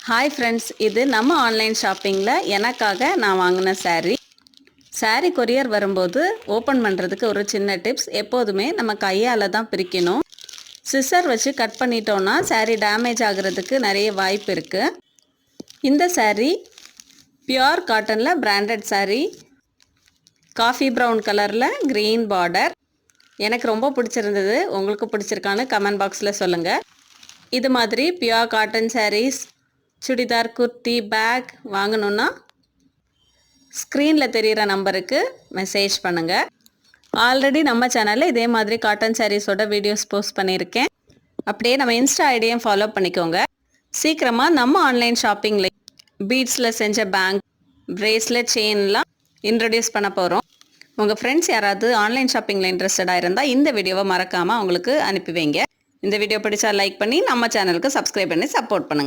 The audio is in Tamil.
ஹாய் ஃப்ரெண்ட்ஸ், இது நம்ம ஆன்லைன் ஷாப்பிங்கில் எனக்காக நான் வாங்கின சாரீ கொரியர் வரும்போது ஓப்பன் பண்ணுறதுக்கு ஒரு சின்ன டிப்ஸ். எப்போதுமே நம்ம கையால் தான் பிரிக்கணும். சிசர் வச்சு கட் பண்ணிட்டோன்னா சாரீ டேமேஜ் ஆகிறதுக்கு நிறைய வாய்ப்பு இருக்குது. இந்த சாரீ பியோர் காட்டனில் பிராண்டட் சாரீ, காஃபி ப்ரௌன் கலரில் க்ரீன் பார்டர். எனக்கு ரொம்ப பிடிச்சிருந்தது. உங்களுக்கு பிடிச்சிருக்கான்னு கமெண்ட் பாக்ஸில் சொல்லுங்கள். இது மாதிரி pure cotton sarees, churidar, kurti, bag வாங்கணுன்னா ஸ்க்ரீனில் தெரிகிற நம்பருக்கு மெசேஜ் பண்ணுங்கள். ஆல்ரெடி நம்ம சேனலில் இதே மாதிரி காட்டன் சாரீஸோட வீடியோஸ் போஸ்ட் பண்ணியிருக்கேன். அப்படியே நம்ம இன்ஸ்டா ஐடியும் ஃபாலோ பண்ணிக்கோங்க. சீக்கிரமாக நம்ம ஆன்லைன் ஷாப்பிங்கில் பீட்ஸில் செஞ்ச பேங்க், பிரேஸ்லெட், செயின்லாம் இன்ட்ரடியூஸ் பண்ண போகிறோம். உங்கள் ஃப்ரெண்ட்ஸ் யாராவது ஆன்லைன் ஷாப்பிங்கில் இன்ட்ரெஸ்டடாக இருந்தால் இந்த வீடியோவை மறக்காமல் அவங்களுக்கு அனுப்பி வைங்க. இந்த வீடியோ பிடிச்சா லைக் பண்ணி நம்ம சேனலுக்கு சப்ஸ்கிரைப் பண்ணி சப்போர்ட் பண்ணுங்கள்.